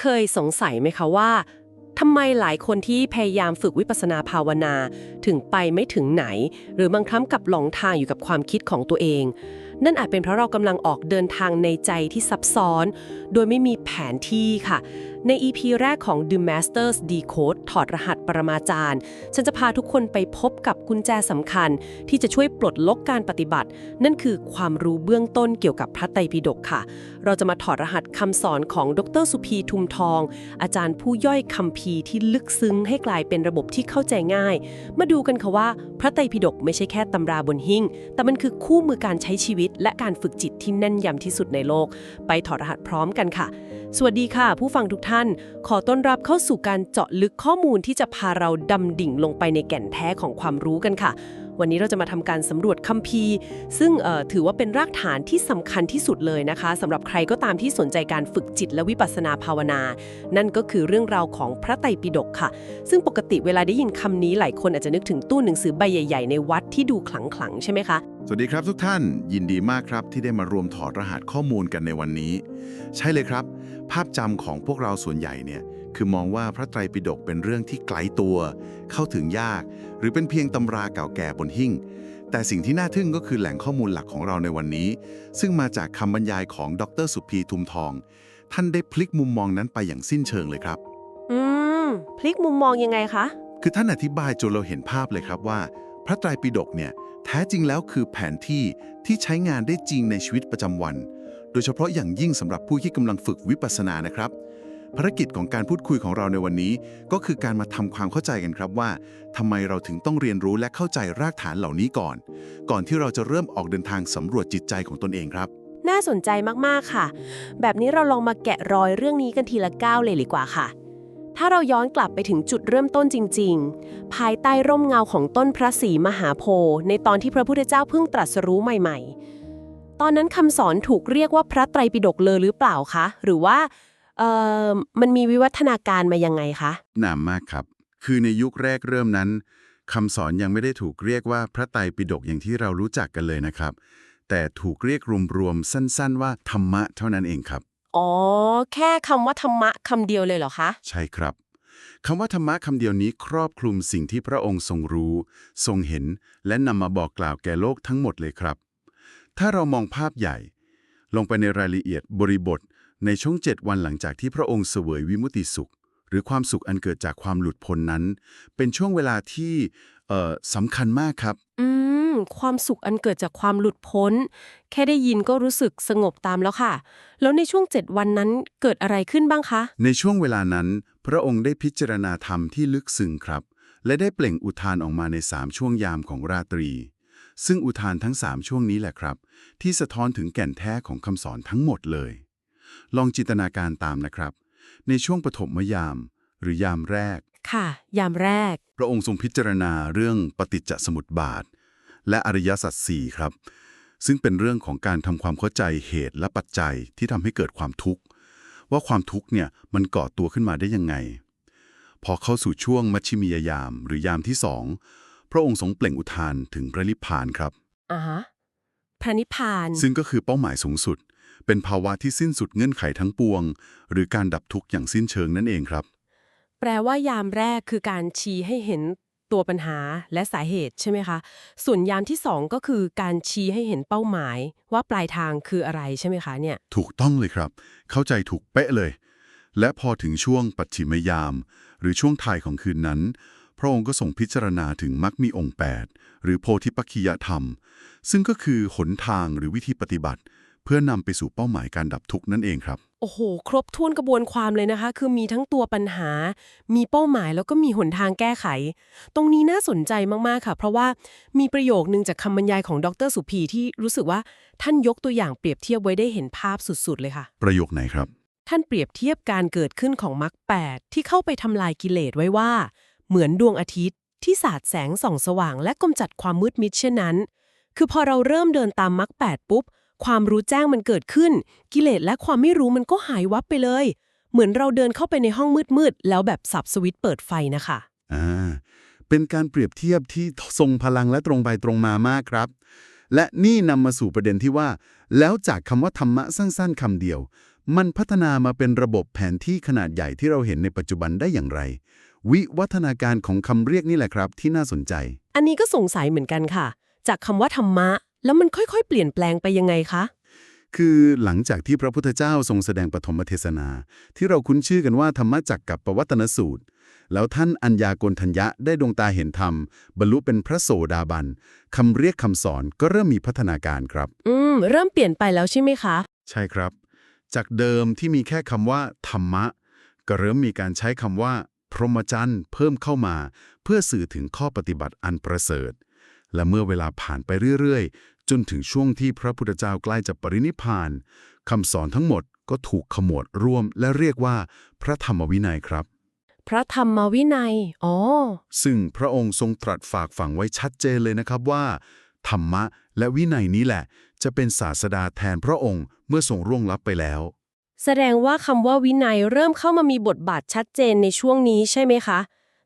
เคยสงสัยไหมคะว่าทำไมหลายคนที่พยายามฝึกวิปัสสนาภาวนาถึงไปไม่ถึงไหนหรือบางครั้งกับหลงทางอยู่กับความคิดของตัวเองนั่นอาจเป็นเพราะเรากำลังออกเดินทางในใจที่ซับซ้อนโดยไม่มีแผนที่ค่ะใน EP แรกของ The Masters Decode ถอดรหัสปรมาจารย์ฉันจะพาทุกคนไปพบกับกุญแจสำคัญที่จะช่วยปลดล็อกการปฏิบัตินั่นคือความรู้เบื้องต้นเกี่ยวกับพระไตรปิฎกค่ะเราจะมาถอดรหัสคำสอนของดร.สุพีทุมทองอาจารย์ผู้ย่อยคัมภีร์ที่ลึกซึ้งให้กลายเป็นระบบที่เข้าใจง่ายมาดูกันค่ะว่าพระไตรปิฎกไม่ใช่แค่ตำราบนหิ้งแต่มันคือคู่มือการใช้ชีวิตและการฝึกจิตที่แน่นยำที่สุดในโลกไปถอดรหัสพร้อมกันค่ะสวัสดีค่ะผู้ฟังทุกท่านขอต้อนรับเข้าสู่การเจาะลึกข้อมูลที่จะพาเราดำดิ่งลงไปในแก่นแท้ของความรู้กันค่ะวันนี้เราจะมาทำการสำรวจคัมภีร์ซึ่งถือว่าเป็นรากฐานที่สำคัญที่สุดเลยนะคะสำหรับใครก็ตามที่สนใจการฝึกจิตและวิปัสสนาภาวนานั่นก็คือเรื่องราวของพระไตรปิฎกค่ะซึ่งปกติเวลาได้ยินคำนี้หลายคนอาจจะนึกถึงตู้หนังสือใบใหญ่ๆในวัดที่ดูขลังๆใช่ไหมคะสวัสดีครับทุกท่านยินดีมากครับที่ได้มารวมถอดรหัสข้อมูลกันในวันนี้ใช่เลยครับภาพจำของพวกเราส่วนใหญ่เนี่ยคือมองว่าพระไตรปิฎกเป็นเรื่องที่ไกลตัวเข้าถึงยากหรือเป็นเพียงตำราเก่าแก่บนหิ้งแต่สิ่งที่น่าทึ่งก็คือแหล่งข้อมูลหลักของเราในวันนี้ซึ่งมาจากคำบรรยายของดร.สุพีทุมทองท่านได้พลิกมุมมองนั้นไปอย่างสิ้นเชิงเลยครับพลิกมุมมองยังไงคะคือท่านอธิบายจนเราเห็นภาพเลยครับว่าพระไตรปิฎกเนี่ยแท้จริงแล้วคือแผนที่ที่ใช้งานได้จริงในชีวิตประจำวันโดยเฉพาะอย่างยิ่งสำหรับผู้ที่กำลังฝึกวิปัสสนานะครับภารกิจของการพูดคุยของเราในวันนี้ก็คือการมาทำความเข้าใจกันครับว่าทำไมเราถึงต้องเรียนรู้และเข้าใจรากฐานเหล่านี้ก่อนที่เราจะเริ่มออกเดินทางสำรวจจิตใจของตนเองครับน่าสนใจมากๆค่ะแบบนี้เราลองมาแกะรอยเรื่องนี้กันทีละก้าวเลยดีกว่าค่ะถ้าเราย้อนกลับไปถึงจุดเริ่มต้นจริงๆภายใต้ร่มเงาของต้นพระศรีมหาโพธิ์ในตอนที่พระพุทธเจ้าเพิ่งตรัสรู้ใหม่ๆตอนนั้นคำสอนถูกเรียกว่าพระไตรปิฎกเลยหรือเปล่าคะหรือว่ามันมีวิวัฒนาการมายังไงคะนานมากครับคือในยุคแรกเริ่มนั้นคำสอนยังไม่ได้ถูกเรียกว่าพระไตรปิฎกอย่างที่เรารู้จักกันเลยนะครับแต่ถูกเรียกรวมๆสั้นๆว่าธรรมะเท่านั้นเองครับอ๋อแค่คำว่าธรรมะคำเดียวเลยเหรอคะใช่ครับคำว่าธรรมะคำเดียวนี้ครอบคลุมสิ่งที่พระองค์ทรงรู้ทรงเห็นและนำมาบอกกล่าวแก่โลกทั้งหมดเลยครับถ้าเรามองภาพใหญ่ลงไปในรายละเอียดบริบทในช่วง7 วันหลังจากที่พระองค์เสวยวิมุตติสุขหรือความสุขอันเกิดจากความหลุดพ้นนั้นเป็นช่วงเวลาที่สำคัญมากครับความสุขอันเกิดจากความหลุดพ้นแค่ได้ยินก็รู้สึกสงบตามแล้วค่ะแล้วในช่วง7 วันนั้นเกิดอะไรขึ้นบ้างคะในช่วงเวลานั้นพระองค์ได้พิจารณาธรรมที่ลึกซึ้งครับและได้เปล่งอุทานออกมาใน3ช่วงยามของราตรีซึ่งอุทานทั้ง3ช่วงนี้แหละครับที่สะท้อนถึงแก่นแท้ของคำสอนทั้งหมดเลยลองจินตนาการตามนะครับในช่วงปฐมยามหรือยามแรกค่ะยามแรกพระองค์ทรงพิจารณาเรื่องปฏิจจสมุปบาทและอริยสัจสี่ครับซึ่งเป็นเรื่องของการทำความเข้าใจเหตุและปัจจัยที่ทำให้เกิดความทุกข์ว่าความทุกข์เนี่ยมันก่อตัวขึ้นมาได้ยังไงพอเข้าสู่ช่วงมัชฌิมยามหรือยามที่2พระองค์ทรงเปล่งอุทานถึงพระนิพพานครับพระนิพพานซึ่งก็คือเป้าหมายสูงสุดเป็นภาวะที่สิ้นสุดเงื่อนไขทั้งปวงหรือการดับทุกข์อย่างสิ้นเชิงนั่นเองครับแปลว่ายามแรกคือการชี้ให้เห็นตัวปัญหาและสาเหตุใช่ไหมคะส่วนยามที่2ก็คือการชี้ให้เห็นเป้าหมายว่าปลายทางคืออะไรใช่ไหมคะเนี่ยถูกต้องเลยครับเข้าใจถูกเป๊ะเลยและพอถึงช่วงปัจฉิมยามหรือช่วงท้ายของคืนนั้นพระองค์ก็ทรงพิจารณาถึงมรรคมีองค์8หรือโพธิปักขิยธรรมซึ่งก็คือหนทางหรือวิธีปฏิบัติเพื่อนำไปสู่เป้าหมายการดับทุกข์นั่นเองครับโอ้โหครบถ้วนกระบวนความเลยนะคะคือมีทั้งตัวปัญหามีเป้าหมายแล้วก็มีหนทางแก้ไขตรงนี้น่าสนใจมากๆค่ะเพราะว่ามีประโยคนึงจากคำบรรยายของดร.สุพีที่รู้สึกว่าท่านยกตัวอย่างเปรียบเทียบไว้ได้เห็นภาพสุดๆเลยค่ะประโยคไหนครับท่านเปรียบเทียบการเกิดขึ้นของมรรค8ที่เข้าไปทำลายกิเลสไว้ว่าเหมือนดวงอาทิตย์ที่สาดแสงส่องสว่างและกำจัดความมืดมิดเช่นนั้นคือพอเราเริ่มเดินตามมรรค8ปุ๊บความรู้แจ้งมันเกิดขึ้นกิเลสและความไม่รู้มันก็หายวับไปเลยเหมือนเราเดินเข้าไปในห้องมืดๆแล้วแบบสับสวิตช์เปิดไฟนะคะเป็นการเปรียบเทียบที่ทรงพลังและตรงไปตรงมามากครับและนี่นำมาสู่ประเด็นที่ว่าแล้วจากคำว่าธรรมะสั้นๆคำเดียว มันพัฒนามาเป็นระบบแผนที่ขนาดใหญ่ที่เราเห็นในปัจจุบันได้อย่างไร วิวัฒนาการของคำเรียกนี่แหละครับที่น่าสนใจ อันนี้ก็สงสัยเหมือนกันค่ะ จากคำว่าธรรมะ แล้วมันค่อยๆ เปลี่ยนแปลงไปยังไงคะ คือหลังจากที่พระพุทธเจ้าทรงแสดงปฐมเทศนา ที่เราคุ้นชื่อกันว่าธรรมจักรกับปวัตนสูตร แล้วท่านอัญญาโกณฑัญญะได้ดวงตาเห็นธรรม บรรลุเป็นพระโสดาบันคำเรียกคำสอนก็เริ่มมีพัฒนาการครับ เริ่มเปลี่ยนไปแล้วใช่ไหมคะ ใช่ครับ จากเดิมที่มีแค่คำว่าธรรมะ ก็เริ่มมีการใช้คำว่า พรหมจรรย์เพิ่มเข้ามา เพื่อสื่อถึงข้อปฏิบัติอันประเสริฐ และเมื่อเวลาผ่านไปเรื่อยๆ จนถึงช่วงที่พระพุทธเจ้าใกล้จะปรินิพพานคำสอนทั้งหมดก็ถูกขมวดรวมและเรียกว่าพระธรรมวินัยครับ พระธรรมวินัย อ๋อ ซึ่งพระองค์ทรงตรัสฝากฝังไว้ชัดเจนเลยนะครับว่า ธรรมะและวินัยนี้แหละ จะเป็นศาสดาแทนพระองค์เมื่อทรงร่วงลับไปแล้ว แสดงว่าคำว่าวินัยเริ่มเข้ามามีบทบาทชัดเจนในช่วงนี้ใช่ไหมคะ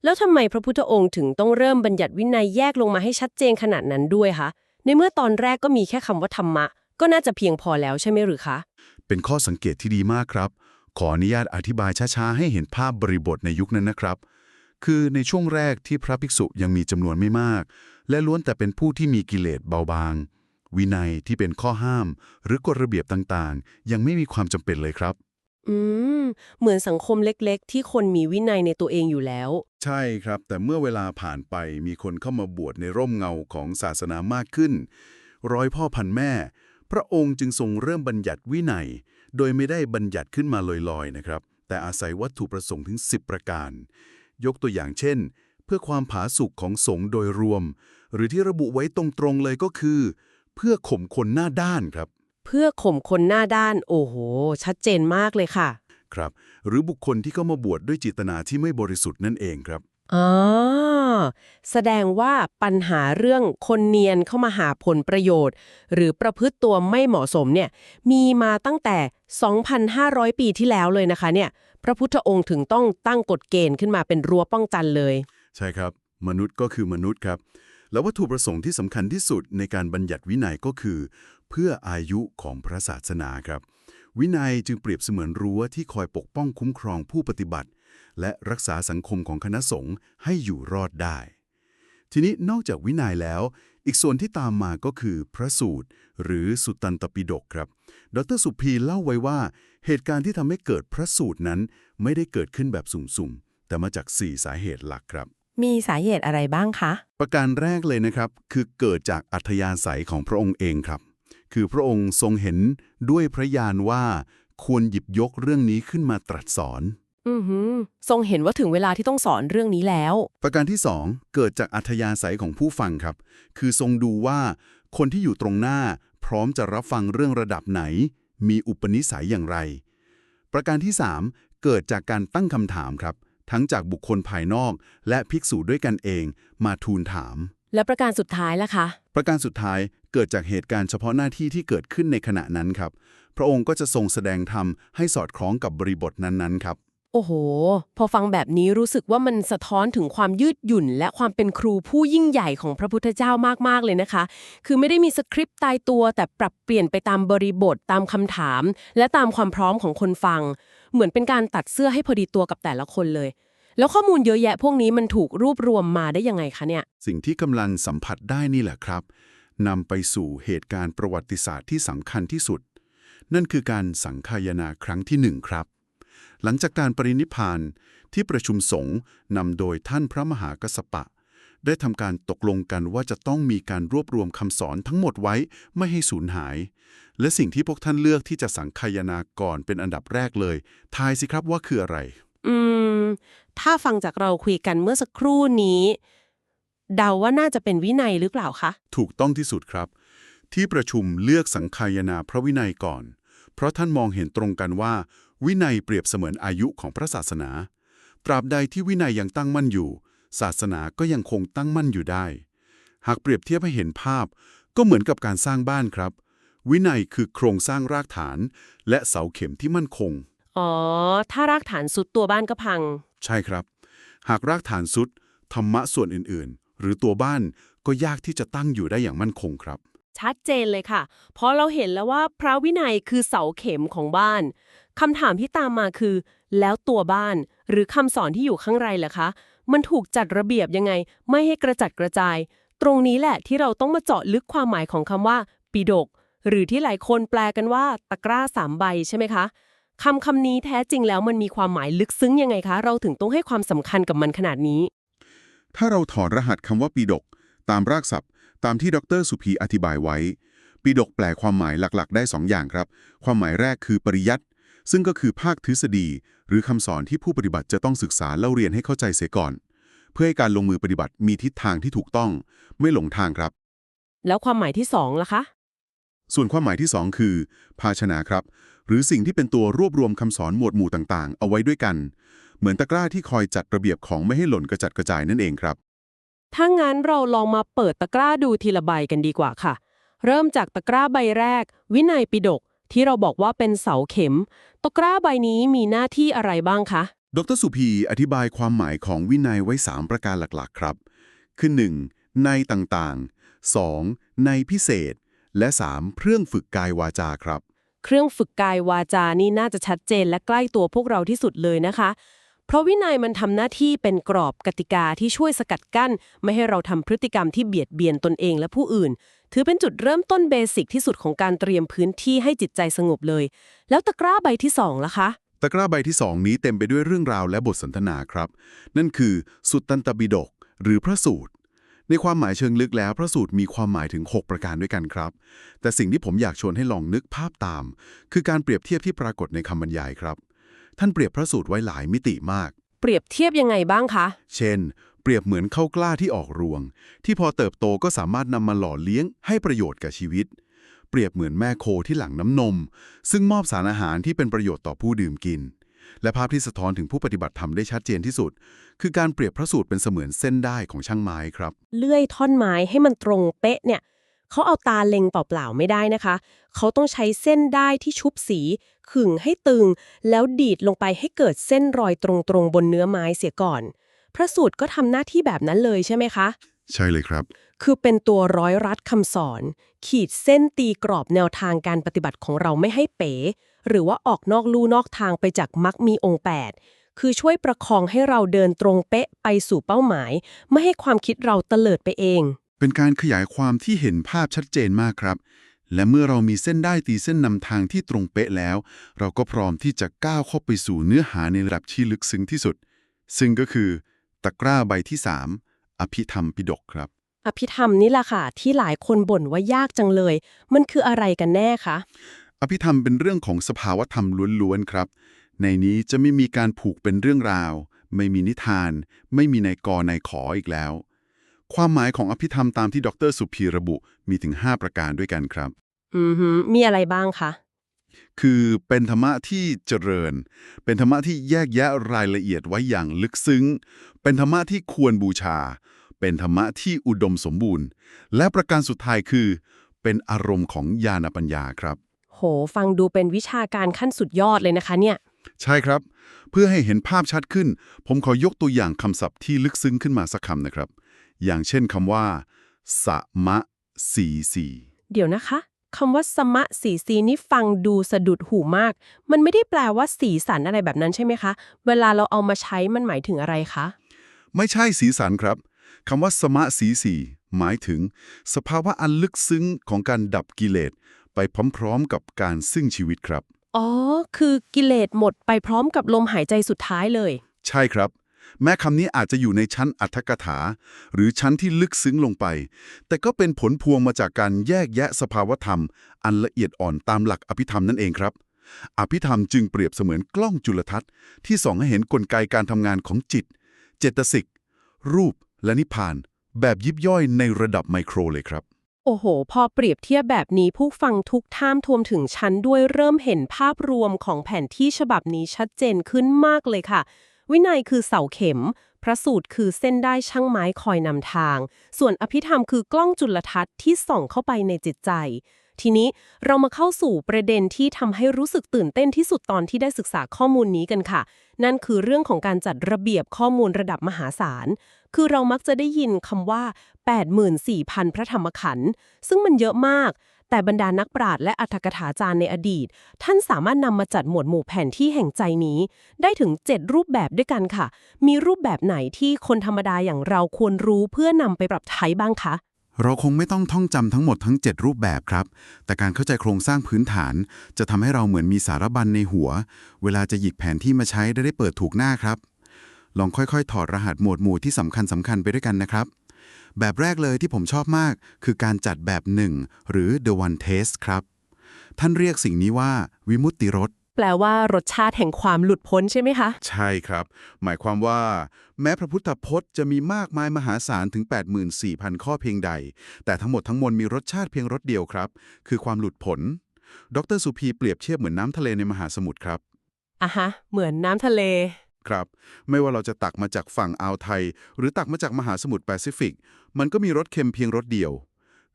แล้วทำไมพระพุทธองค์ถึงต้องเริ่มบัญญัติวินัยแยกลงมาให้ชัดเจนขนาดนั้นด้วยคะในเมื่อตอนแรกก็มีแค่คำว่าธรรมะ ก็น่าจะเพียงพอแล้วใช่ไหมหรือคะ เป็นข้อสังเกตที่ดีมากครับ ขออนุญาตอธิบายช้าๆให้เห็นภาพบริบทในยุคนั้นนะครับ คือในช่วงแรกที่พระภิกษุยังมีจำนวนไม่มาก และล้วนแต่เป็นผู้ที่มีกิเลสเบาบาง วินัยที่เป็นข้อห้าม หรือกฎระเบียบต่างๆ ยังไม่มีความจำเป็นเลยครับ อืม เหมือนสังคมเล็กๆ ที่คนมีวินัยในตัวเองอยู่แล้ว ใช่ครับ แต่เมื่อเวลาผ่านไปมีคนเข้ามาบวชในร่มเงาของศาสนามากขึ้น ร้อยพ่อพันแม่ พระองค์จึงทรงเริ่มบัญญัติวินัย โดยไม่ได้บัญญัติขึ้นมาลอยๆนะครับ แต่อาศัยวัตถุประสงค์ถึง 10 ประการ ยกตัวอย่างเช่น เพื่อความผาสุกของสงฆ์โดยรวม หรือที่ระบุไว้ตรงๆเลยก็คือ เพื่อข่มคนหน้าด้านครับ เพื่อข่มคนหน้าด้าน โอ้โห ชัดเจนมากเลยค่ะ ครับ หรือบุคคลที่เข้ามาบวชด้วยเจตนาที่ไม่บริสุทธิ์นั่นเองครับ อ๋อ แสดงว่าปัญหาเรื่องคนเนียนเข้ามาหาผลประโยชน์ หรือประพฤติตัวไม่เหมาะสมเนี่ย มีมาตั้งแต่ 2,500 ปีที่แล้วเลยนะคะเนี่ย พระพุทธองค์ถึงต้องตั้งกฎเกณฑ์ขึ้นมาเป็นรั้วป้องกันเลย ใช่ครับ มนุษย์ก็คือมนุษย์ครับ แล้ววัตถุประสงค์ที่สำคัญที่สุดในการบัญญัติวินัยก็คือ เพื่ออายุของพระศาสนาครับ วินัยจึงเปรียบเสมือนรั้วที่คอยปกป้องคุ้มครองผู้ปฏิบัติ และรักษาสังคมของคณะสงฆ์ให้อยู่รอดได้ ทีนี้นอกจากวินัยแล้ว อีกส่วนที่ตามมาก็คือพระสูตร หรือสุตตันตปิฎกครับ ดร.สุพีเล่าไว้ว่า เหตุการณ์ที่ทำให้เกิดพระสูตรนั้นไม่ได้เกิดขึ้นแบบสุ่มๆ แต่มาจาก 4 สาเหตุหลักครับ มีสาเหตุอะไรบ้างคะ ประการแรกเลยนะครับ คือเกิดจากอัธยาศัยของพระองค์เองครับ คือพระองค์ทรงเห็นด้วยพระญาณว่าควรหยิบยกเรื่องนี้ขึ้นมาตรัสสอน ทรงเห็นว่าถึงเวลาที่ต้องสอนเรื่องนี้แล้ว ประการที่ 2 เกิดจากอัธยาศัยของผู้ฟังครับ คือทรงดูว่าคนที่อยู่ตรงหน้าพร้อมจะรับฟังเรื่องระดับไหน มีอุปนิสัยอย่างไร ประการที่ 3 เกิดจากการตั้งคำถามครับ ทั้งจากบุคคลภายนอก และภิกษุด้วยกันเองมาทูลถาม และประการสุดท้ายล่ะคะ ประการสุดท้ายเกิดจากเหตุการณ์เฉพาะหน้าที่ที่เกิดขึ้นในขณะนั้นครับ พระองค์ก็จะทรงแสดงธรรมให้สอดคล้องกับบริบทนั้นๆครับ โอ้โห พอฟังแบบนี้รู้สึกว่ามันสะท้อนถึงความยืดหยุ่น และความเป็นครูผู้ยิ่งใหญ่ของพระพุทธเจ้ามากๆเลยนะคะ คือไม่ได้มีสคริปต์ตายตัวแต่ปรับเปลี่ยนไปตามบริบทตามคำถาม และตามความพร้อมของคนฟัง เหมือนเป็นการตัดเสื้อให้พอดีตัวกับแต่ละคนเลย แล้วข้อมูลเยอะแยะพวกนี้มันถูกรวบรวมมาได้ยังไงคะเนี่ย สิ่งที่กำลังสัมผัสได้นี่แหละครับนำไปสู่เหตุการณ์ประวัติศาสตร์ที่สำคัญที่สุด นั่นคือการสังคายนาครั้งที่ 1 ครับ หลังจากการปรินิพพานที่ประชุมสงฆ์นำโดยท่านพระมหากัสสปะ ได้ทำการตกลงกันว่าจะต้องมีการรวบรวมคำสอนทั้งหมดไว้ไม่ให้สูญหาย และสิ่งที่พวกท่านเลือกที่จะสังคายนาก่อนเป็นอันดับแรกเลยทายสิครับว่าคืออะไร ถ้าฟังจากเราคุยกันเมื่อสักครู่นี้ เดาว่าน่าจะเป็นวินัยหรือเปล่าคะ ถูกต้องที่สุดครับ ที่ประชุมเลือกสังคายนาพระวินัยก่อน เพราะท่านมองเห็นตรงกันว่า วินัยเปรียบเสมือนอายุของพระศาสนา ตราบใดที่วินัยยังตั้งมั่นอยู่ ศาสนาก็ยังคงตั้งมั่นอยู่ได้ หากเปรียบเทียบให้เห็นภาพ ก็เหมือนกับการสร้างบ้านครับ วินัยคือโครงสร้างรากฐาน และเสาเข็มที่มั่นคง อ๋อ ถ้ารากฐานสุดตัวบ้านก็พัง ใช่ครับ หากรากฐานสุดธรรมะส่วนอื่นๆ หรือตัวบ้านก็ยากที่จะตั้งอยู่ได้อย่างมั่นคงครับ ชัดเจนเลยค่ะ เพราะเราเห็นแล้วว่าพระวินัยคือเสาเข็มของบ้าน คำถามที่ตามมาคือ แล้วตัวบ้านหรือคำสอนที่อยู่ข้างในล่ะคะ มันถูกจัดระเบียบยังไง ไม่ให้กระจัดกระจาย ตรงนี้แหละที่เราต้องมาเจาะลึกความหมายของคำว่าปิฎกหรือที่หลายคนแปลกันว่าตะกร้า3 ใบใช่ไหมคะคำนี้แท้จริงแล้วมันมีความหมายลึกซึ้งยังไงคะ เราถึงต้องให้ความสำคัญกับมันขนาดนี้ ถ้าเราถอดรหัสคำว่าปิฎกตามรากศัพท์ตามที่ดรสุพีอธิบายไว้ปิฎกแปลความหมายหลักๆได้2 อย่างครับความหมายแรกคือปริยัติซึ่งก็คือภาคทฤษฎีหรือคำสอนที่ผู้ปฏิบัติจะต้องศึกษาเล่าเรียนให้เข้าใจเสียก่อนเพื่อให้การลงมือปฏิบัติมีทิศทางที่ถูกต้องไม่หลงทางครับแล้วความหมายที่2ล่ะคะส่วนความหมายที่2คือภาชนะครับหรือสิ่งที่เป็นตัวรวบรวมคำสอนหมวดหมู่ต่างๆเอาไว้ด้วยกันเหมือนตะกร้าที่คอยจัดระเบียบของไม่ให้หล่นกระจัดกระจายนั่นเองครับ ถ้างั้นเราลองมาเปิดตะกร้าดูทีละใบกันดีกว่าค่ะ เริ่มจากตะกร้าใบแรก วินัยปิฎกที่เราบอกว่าเป็นเสาเข็มตะกร้าใบนี้มีหน้าที่อะไรบ้างคะ ดรสุพีอธิบายความหมายของวินัยไว้ 3 ประการหลักๆ ครับคือ 1. ในต่างๆ 2. ในพิเศษ และ 3. เครื่องฝึกกายวาจาครับ เครื่องฝึกกายวาจานี่น่าจะชัดเจนและใกล้ตัวพวกเราที่สุดเลยนะคะ เพราะวินัยมันทำหน้าที่เป็นกรอบกติกาที่ช่วยสกัดกั้นไม่ให้เราทำพฤติกรรมที่เบียดเบียนตนเองและผู้อื่น ถือเป็นจุดเริ่มต้นเบสิกที่สุดของการเตรียมพื้นที่ให้จิตใจสงบเลย แล้วตะกร้าใบที่2ล่ะคะ ตะกร้าใบที่ 2 นี้เต็มไปด้วยเรื่องราวและบทสนทนาครับ นั่นคือสุตตันตปิฎกหรือพระสูตร ในความหมายเชิงลึกแล้วพระสูตรมีความหมายถึง 6 ประการด้วยกันครับ แต่สิ่งที่ผมอยากชวนให้ลองนึกภาพตาม คือการเปรียบเทียบที่ปรากฏในคำบรรยายครับ ท่านเปรียบพระสูตรไว้หลายมิติมาก เปรียบเทียบยังไงบ้างคะ เช่น เปรียบเหมือนข้าวกล้าที่ออกรวง ที่พอเติบโตก็สามารถนำมาหล่อเลี้ยงให้ประโยชน์กับชีวิต เปรียบเหมือนแม่โคที่หลั่งน้ำนม ซึ่งมอบสารอาหารที่เป็นประโยชน์ต่อผู้ดื่มกิน และภาพที่สะท้อนถึงผู้ปฏิบัติธรรมได้ชัดเจนที่สุด คือการเปรียบพระสูตรเป็นเสมือนเส้นด้ายของช่างไม้ครับ เลื่อยท่อนไม้ให้มันตรงเป๊ะเนี่ยเขาเอาตาเล็งเปล่าๆไม่ได้นะคะ เขาต้องใช้เส้นด้ายที่ชุบสีขึงให้ตึง แล้วดีดลงไปให้เกิดเส้นรอยตรงๆบนเนื้อไม้เสียก่อน พระสูตรก็ทำหน้าที่แบบนั้นเลยใช่ไหมคะ ใช่เลยครับ คือเป็นตัวร้อยรัดคำสอน ขีดเส้นตีกรอบแนวทางการปฏิบัติของเราไม่ให้เป๋ หรือว่าออกนอกลู่นอกทางไปจากมรรคมีองค์ 8 คือช่วยประคองให้เราเดินตรงเป๊ะไปสู่เป้าหมาย ไม่ให้ความคิดเราเตลิดไปเอง เป็นการขยายความที่เห็นภาพชัดเจนมากครับ และเมื่อเรามีเส้นได้ตีเส้นนำทางที่ตรงเป๊ะแล้ว เราก็พร้อมที่จะก้าวเข้าไปสู่เนื้อหาในระดับที่ลึกซึ้งที่สุด ซึ่งก็คือตะกร้าใบที่ 3 อภิธรรมปิฎกครับ อภิธรรมนี่แหละค่ะที่หลายคนบ่นว่ายากจังเลย มันคืออะไรกันแน่คะ อภิธรรมเป็นเรื่องของสภาวธรรมล้วนๆครับ ในนี้จะไม่มีการผูกเป็นเรื่องราว ไม่มีนิทาน ไม่มีนายกนายขออีกแล้ว ความหมายของอภิธรรมตามที่ดรสุพีระบุมีถึง 5 ประการด้วยกันครับ มีอะไรบ้างคะ คือเป็นธรรมะที่เจริญ เป็นธรรมะที่แยกแยะรายละเอียดไว้อย่างลึกซึ้ง เป็นธรรมะที่ควรบูชา เป็นธรรมะที่อุดมสมบูรณ์ และประการสุดท้ายคือ เป็นอารมณ์ของญาณปัญญาครับ โห ฟังดูเป็นวิชาการขั้นสุดยอดเลยนะคะเนี่ย ใช่ครับ เพื่อให้เห็นภาพชัดขึ้น ผมขอยกตัวอย่างคำศัพท์ที่ลึกซึ้งขึ้นมาสักคำนะครับ อย่างเช่นคำว่าสมะสีสี เดี๋ยวนะคะคำว่าสมะสีสีนี่ฟังดูสะดุดหูมาก มันไม่ได้แปลว่าสีสันอะไรแบบนั้นใช่ไหมคะ เวลาเราเอามาใช้มันหมายถึงอะไรคะ ไม่ใช่สีสันครับคำว่าสมะสีสีหมายถึง สภาวะอันลึกซึ้งของการดับกิเลสไปพร้อมๆกับการซึ่งชีวิตครับ อ๋อ คือกิเลสหมดไปพร้อมกับลมหายใจสุดท้ายเลย ใช่ครับ แม้คำนี้อาจจะอยู่ในชั้นอรรถกถา หรือชั้นที่ลึกซึ้งลงไป แต่ก็เป็นผลพวงมาจากการแยกแยะสภาวธรรม อันละเอียดอ่อนตามหลักอภิธรรมนั่นเองครับ อภิธรรมจึงเปรียบเสมือนกล้องจุลทรรศน์ที่ส่องให้เห็นกลไกการทำงานของจิต เจตสิก รูปและนิพพาน แบบยิบย่อยในระดับไมโครเลยครับ โอ้โห พอเปรียบเทียบแบบนี้ผู้ฟังทุกท่ามทวมถึงชั้นด้วยเริ่มเห็นภาพรวมของแผนที่ฉบับนี้ชัดเจนขึ้นมากเลยค่ะ วินัยคือเสาเข็ม พระสูตรคือเส้นได้ช่างไม้คอยนำทาง ส่วนอภิธรรมคือกล้องจุลทรรศน์ที่ส่องเข้าไปในจิตใจ ทีนี้เรามาเข้าสู่ประเด็นที่ทำให้รู้สึกตื่นเต้นที่สุดตอนที่ได้ศึกษาข้อมูลนี้กันค่ะ นั่นคือเรื่องของการจัดระเบียบข้อมูลระดับมหาศาล คือเรามักจะได้ยินคำว่า 84,000 พระธรรมขันธ์ซึ่งมันเยอะมาก แต่บรรดานักปราชญ์และอรรถกถาจารย์ในอดีตท่านสามารถนำมาจัดหมวดหมู่แผนที่แห่งใจนี้ได้ถึง7รูปแบบด้วยกันค่ะมีรูปแบบไหนที่คนธรรมดาอย่างเราควรรู้เพื่อนำไปปรับใช้บ้างคะ เราคงไม่ต้องท่องจำทั้งหมดทั้ง7รูปแบบครับแต่การเข้าใจโครงสร้างพื้นฐานจะทำให้เราเหมือนมีสารบัญในหัวเวลาจะหยิบแผนที่มาใช้ได้เปิดถูกหน้าครับลองค่อยๆถอดรหัสหมวดหมู่ที่สำคัญไปด้วยกันนะครับแบบแรกเลยที่ผมชอบมากคือการจัดแบบ1หรือ The One Taste ครับท่านเรียกสิ่งนี้ว่าวิมุตติรส แปลว่ารสชาติแห่งความหลุดพ้นใช่ไหมคะ ใช่ครับ หมายความว่าแม้พระพุทธพจน์จะมีมากมายมหาศาลถึง 84,000 ข้อเพียงใด แต่ทั้งหมดทั้งมวลมีรสชาติเพียงรสเดียวครับ คือความหลุดพ้นดร.สุพีเปรียบเทียบเหมือนน้ำทะเลในมหาสมุทรครับ อ่ะฮะ เหมือนน้ำทะเล ครับ ไม่ว่าเราจะตักมาจากฝั่งอ่าวไทย หรือตักมาจากมหาสมุทรแปซิฟิก มันก็มีรสเค็มเพียงรสเดียว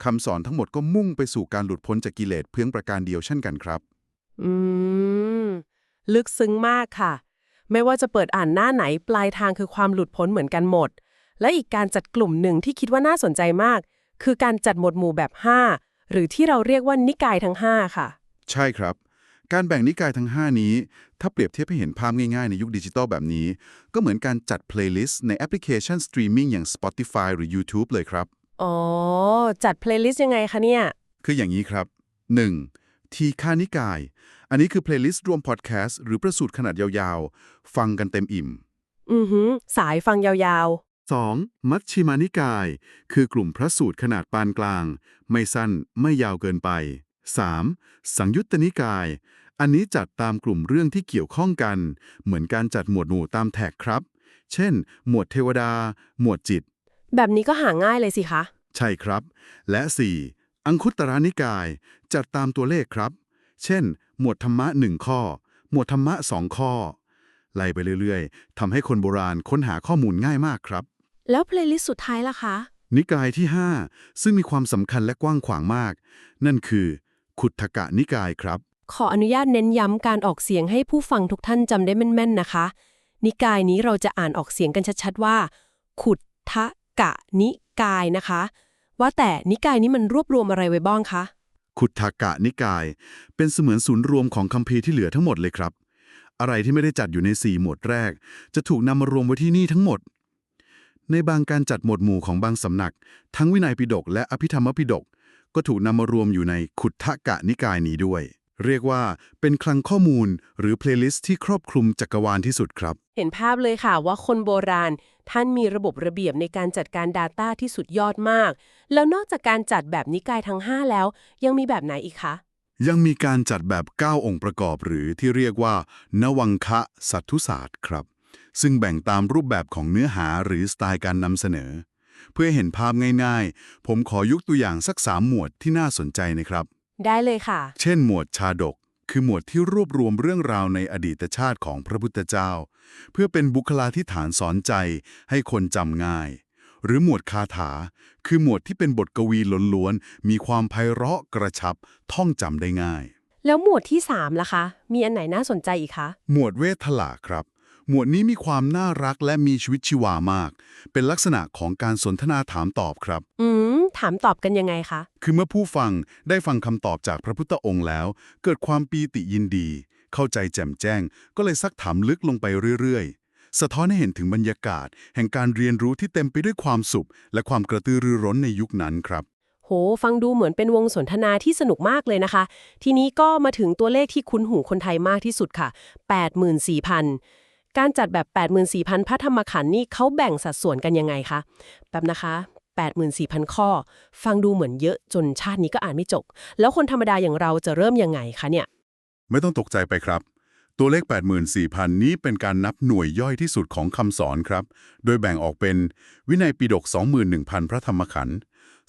คำสอนทั้งหมดก็มุ่งไปสู่การหลุดพ้นจากกิเลสเพียงประการเดียวเช่นกันครับ อืม ลึกซึ้งมากค่ะ ไม่ว่าจะเปิดอ่านหน้าไหนปลายทางคือความหลุดพ้นเหมือนกันหมด และอีกการจัดกลุ่มหนึ่งที่คิดว่าน่าสนใจมาก คือการจัดหมวดหมู่แบบ 5 หรือที่เราเรียกว่านิกายทั้ง 5 ค่ะ ใช่ครับ การแบ่งนิกายทั้ง 5 นี้ ถ้าเปรียบเทียบให้เห็นภาพง่ายๆในยุคดิจิตอลแบบนี้ ก็เหมือนการจัดเพลย์ลิสต์ในแอปพลิเคชันสตรีมมิ่งอย่าง Spotify หรือ YouTube เลยครับ อ๋อ จัดเพลย์ลิสต์ยังไงคะเนี่ย คืออย่างนี้ครับ 1. ทีฆานิกาย อันนี้คือเพลย์ลิสต์รวมพอดแคสต์หรือประสูตรขนาดยาวๆ ฟังกันเต็มอิ่ม อือหือ สายฟังยาว 2. มัชฌิมานิกาย คือกลุ่มพระสูตรขนาดปานกลาง ไม่สั้นไม่ยาวเกินไป 3. สังยุตตนิกาย อันนี้จัดตามกลุ่มเรื่องที่เกี่ยวข้องกัน เหมือนการจัดหมวดหมู่ตามแท็กครับ เช่น หมวดเทวดา หมวดจิต ๆ แบบนี้ก็หาง่ายเลยสิคะ ใช่ครับ และ 4. อังคุตตรานิกาย จัดตามตัวเลขครับ เช่น หมวดธรรมะ1ข้อ หมวดธรรมะ2ข้อ ไล่ไปเรื่อยๆทำให้คนโบราณค้นหาข้อมูลง่ายมากครับ แล้วเพลย์ลิสต์สุดท้ายล่ะคะ นิกายที่ 5 ซึ่งมีความสำคัญและกว้างขวางมาก นั่นคือ ขุททกนิกายครับ ขออนุญาตเน้นย้ำการออกเสียงให้ผู้ฟังทุกท่านจำได้แม่นๆนะคะ นิกายนี้เราจะอ่านออกเสียงกันชัดๆว่า ขุททกะนิกายนะคะ ว่าแต่นิกายนี้มันรวบรวมอะไรไว้บ้างคะ ขุททกนิกาย เป็นเสมือนศูนย์รวมของคัมภีร์ที่เหลือทั้งหมดเลยครับ อะไรที่ไม่ได้จัดอยู่ใน 4 หมวดแรก จะถูกนำมารวมไว้ที่นี่ทั้งหมด ในบางการจัดหมวดหมู่ของบางสำนัก ทั้งวินัยปิฎกและอภิธรรมปิฎกก็ถูกนำมารวมอยู่ในขุททกนิกายนี้ด้วย เรียกว่าเป็นคลังข้อมูลหรือเพลย์ลิสต์ที่ครอบคลุมจักรวาลที่สุดครับ เห็นภาพเลยค่ะว่าคนโบราณท่านมีระบบระเบียบในการจัดการ Data ที่สุดยอดมาก แล้วนอกจากการจัดแบบนิกายทั้ง 5 แล้ว ยังมีแบบไหนอีกคะ ยังมีการจัดแบบ 9 องค์ประกอบหรือที่เรียกว่านวังคะสัตทุศาสตร์ครับ ซึ่งแบ่งตามรูปแบบของเนื้อหาหรือสไตล์การนำเสนอ เพื่อให้เห็นภาพง่ายๆ ผมขอยกตัวอย่างสัก 3 หมวดที่น่าสนใจนะครับ ได้เลยค่ะ เช่น หมวดชาดก คือหมวดที่รวบรวมเรื่องราวในอดีตชาติของพระพุทธเจ้า เพื่อเป็นบุคลาธิฐานสอนใจให้คนจำง่าย หรือหมวดคาถา คือหมวดที่เป็นบทกวีล้วนๆมีความไพเราะกระชับท่องจำได้ง่าย แล้วหมวดที่ 3 ล่ะคะ มีอันไหนน่าสนใจอีกคะ หมวดเวทลาครับ หมวดนี้มีความน่ารักและมีชีวิตชีวามาก เป็นลักษณะของการสนทนาถามตอบครับ ถามตอบกันยังไงคะ คือเมื่อผู้ฟังได้ฟังคำตอบจากพระพุทธองค์แล้ว เกิดความปีติยินดี เข้าใจแจ่มแจ้ง ก็เลยซักถามลึกลงไปเรื่อยๆ สะท้อนให้เห็นถึงบรรยากาศ แห่งการเรียนรู้ที่เต็มไปด้วยความสุข และความกระตือรือร้นในยุคนั้นครับ โห ฟังดูเหมือนเป็นวงสนทนาที่สนุกมากเลยนะคะ ทีนี้ก็มาถึงตัวเลขที่คุ้นหูคนไทยมากที่สุดค่ะ 84,000 การจัดแบบ 84,000 พระธรรมขันธ์นี่เขาแบ่งสัดส่วนกันยังไงคะแบบนะคะ 84,000 ข้อ ฟังดูเหมือนเยอะจนชาตินี้ก็อ่านไม่จบ แล้วคนธรรมดาอย่างเราจะเริ่มยังไงคะเนี่ย ไม่ต้องตกใจไปครับ ตัวเลข 84,000 นี้เป็นการนับหน่วยย่อยที่สุดของคำสอนครับ โดยแบ่งออกเป็นวินัยปิฎก 21,000 พระธรรมขันธ์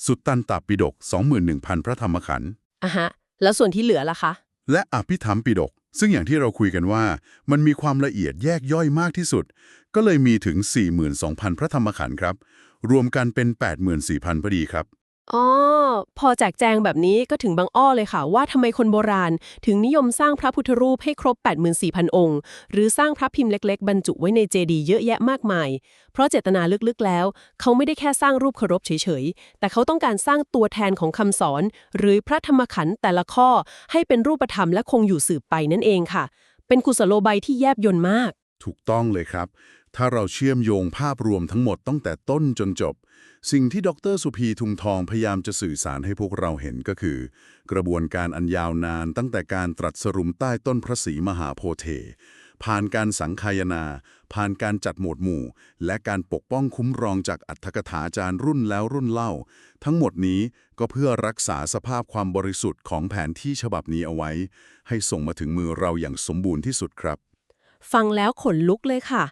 สุตตันตปิฎก 21,000 พระธรรมขันธ์ อ่ะฮะ แล้วส่วนที่เหลือล่ะคะ และอภิธรรมปิฎก ซึ่งอย่างที่เราคุยกันว่า มันมีความละเอียดแยกย่อยมากที่สุด ก็เลยมีถึง 42,000 พระธรรมขันธ์ครับ รวมกันเป็น 84,000 พอดีครับ อ๋อ พอแจกแจงแบบนี้ก็ถึงบางอ้อเลยค่ะว่าทำไมคนโบราณถึงนิยมสร้างพระพุทธรูปให้ครบ 84,000 องค์ หรือสร้างพระพิมพ์เล็กๆบรรจุไว้ในเจดีย์เยอะแยะมากมาย เพราะเจตนาลึกๆแล้ว เขาไม่ได้แค่สร้างรูปเคารพเฉยๆ แต่เขาต้องการสร้างตัวแทนของคำสอน หรือพระธรรมขันธ์แต่ละข้อให้เป็นรูปธรรมและคงอยู่สืบไปนั่นเองค่ะ เป็นกุศโลบายที่แยบยลมาก ถูกต้องเลยครับ ถ้าเราเชื่อมโยงภาพรวมทั้งหมดตั้งแต่ต้นจนจบ สิ่งที่ดร.สุพีทุงทองพยายามจะสื่อสารให้พวกเราเห็นก็คือ กระบวนการอันยาวนานตั้งแต่การตรัสรุมใต้ต้นพระศรีมหาโพธิ์เถผ่านการสังคายนา ผ่านการจัดหมวดหมู่ และการปกป้องคุ้มครองจากอัตถกถาจารย์รุ่นแล้วรุ่นเล่า ทั้งหมดนี้ก็เพื่อรักษาสภาพความบริสุทธิ์ของแผนที่ฉบับนี้เอาไว้ ให้ส่งมาถึงมือเราอย่างสมบูรณ์ที่สุดครับ ฟังแล้วขนลุกเลยค่ะ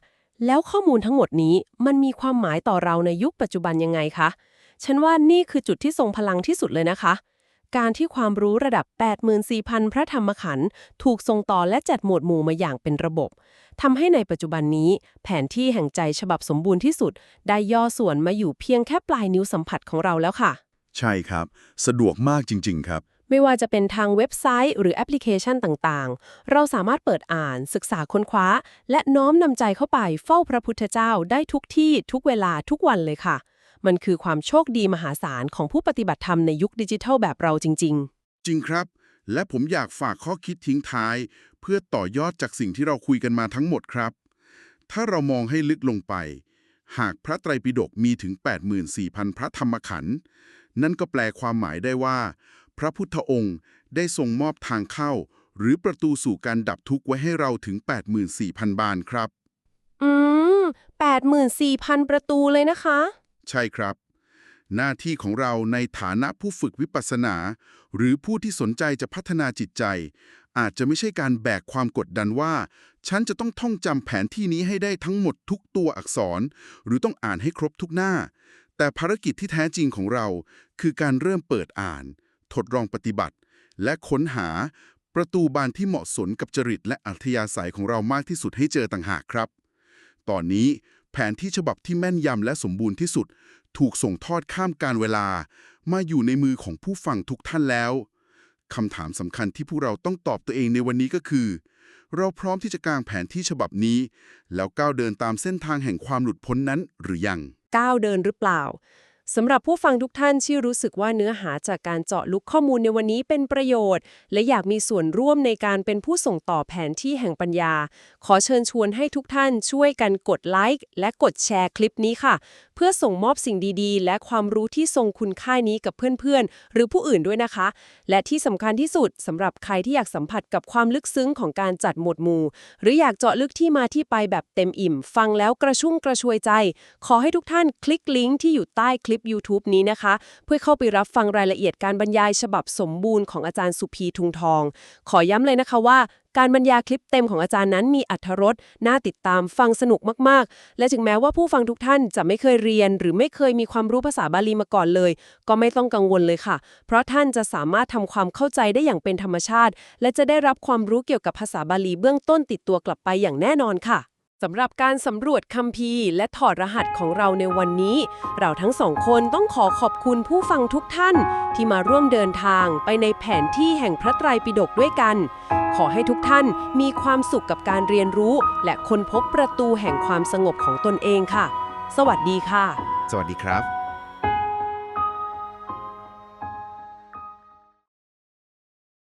แล้วข้อมูลทั้งหมดนี้มันมีความหมายต่อเราในยุคปัจจุบันยังไงคะ ฉันว่านี่คือจุดที่ทรงพลังที่สุดเลยนะคะ การที่ความรู้ระดับ 84,000 พระธรรมขันธ์ถูกส่งต่อและจัดหมวดหมู่มาอย่างเป็นระบบทำให้ในปัจจุบันนี้แผนที่แห่งใจฉบับสมบูรณ์ที่สุดได้ย่อส่วนมาอยู่เพียงแค่ปลายนิ้วสัมผัสของเราแล้วค่ะ ใช่ครับ สะดวกมากจริงๆครับ ไม่ว่าจะเป็นทางเว็บไซต์หรือแอปพลิเคชันต่างๆ เราสามารถเปิดอ่านศึกษาค้นคว้า และน้อมนำใจเข้าไปเฝ้าพระพุทธเจ้าได้ทุกที่ทุกเวลาทุกวันเลยค่ะ มันคือความโชคดีมหาศาลของผู้ปฏิบัติธรรมในยุคดิจิทัลแบบเราจริงจริงครับ และผมอยากฝากข้อคิดทิ้งท้าย เพื่อต่อยอดจากสิ่งที่เราคุยกันมาทั้งหมดครับ ถ้าเรามองให้ลึกลงไป หากพระไตรปิฎกมีถึง 84,000 พระธรรมขันธ์นั่นก็แปลความหมายได้ว่า พระพุทธองค์ได้ทรงมอบทางเข้า หรือประตูสู่การดับทุกข์ไว้ให้เราถึง 84,000 บานครับ ๆ 84,000 ประตูเลยนะคะ ใช่ครับ หน้าที่ของเราในฐานะผู้ฝึกวิปัสสนา หรือผู้ที่สนใจจะพัฒนาจิตใจ อาจจะไม่ใช่การแบกความกดดันว่า ฉันจะต้องท่องจำแผนที่นี้ให้ได้ทั้งหมดทุกตัวอักษร หรือต้องอ่านให้ครบทุกหน้า แต่ภารกิจที่แท้จริงของเรา คือการเริ่มเปิดอ่าน ทดลองปฏิบัติ และค้นหาประตูบานที่เหมาะสมกับจริตและอัธยาศัยของเรามากที่สุดให้เจอต่างหากครับ ตอนนี้แผนที่ฉบับที่แม่นยำและสมบูรณ์ที่สุด ถูกส่งทอดข้ามการเวลา มาอยู่ในมือของผู้ฟังทุกท่านแล้วคำถามสำคัญที่พวกเราต้องตอบตัวเองในวันนี้ก็คือ เราพร้อมที่จะกางแผนที่ฉบับนี้ แล้วก้าวเดินตามเส้นทางแห่งความหลุดพ้นนั้นหรือยัง ก้าวเดินหรือเปล่าสำหรับผู้ฟังทุกท่านที่รู้สึกว่าเนื้อหาจากการเจาะลึกข้อมูลในวันนี้เป็นประโยชน์ และอยากมีส่วนร่วมในการเป็นผู้ส่งต่อแผนที่แห่งปัญญา ขอเชิญชวนให้ทุกท่านช่วยกันกดไลค์และกดแชร์คลิปนี้ค่ะ เพื่อส่งมอบสิ่งดีๆ และความรู้ที่ทรงคุณค่านี้กับเพื่อนๆ หรือผู้อื่นด้วยนะคะ และที่สำคัญที่สุดสำหรับใครที่อยากสัมผัสกับความลึกซึ้งของการจัดหมวดหมู่ หรืออยากเจาะลึกที่มาที่ไปแบบเต็มอิ่ม ฟังแล้วกระชุ่มกระชวยใจ ขอให้ทุกท่านคลิกลิงก์ที่อยู่ใต้คลิป YouTube นี้นะคะ เพื่อเข้าไปรับฟังรายละเอียดการบรรยายฉบับสมบูรณ์ของอาจารย์สุพีทุงทอง ขอย้ำเลยนะคะว่าการบรรยายคลิปเต็มของอาจารย์นั้นมีอรรถรสน่าติดตามฟังสนุกมากๆ และถึงแม้ว่าผู้ฟังทุกท่านจะไม่เคยเรียน หรือไม่เคยมีความรู้ภาษาบาลีมาก่อนเลย ก็ไม่ต้องกังวลเลยค่ะ เพราะท่านจะสามารถทำความเข้าใจได้อย่างเป็นธรรมชาติ และจะได้รับความรู้เกี่ยวกับภาษาบาลีเบื้องต้นติดตัวกลับไปอย่างแน่นอนค่ะสำหรับการสำรวจคัมภีร์และถอดรหัสของเราในวันนี้ เราทั้งสองคนต้องขอขอบคุณผู้ฟังทุกท่าน ที่มาร่วมเดินทางไปในแผนที่แห่งพระไตรปิฎกด้วยกัน ขอให้ทุกท่านมีความสุขกับการเรียนรู้ และค้นพบประตูแห่งความสงบของตนเองค่ะ สวัสดีค่ะ สวัสดีครับ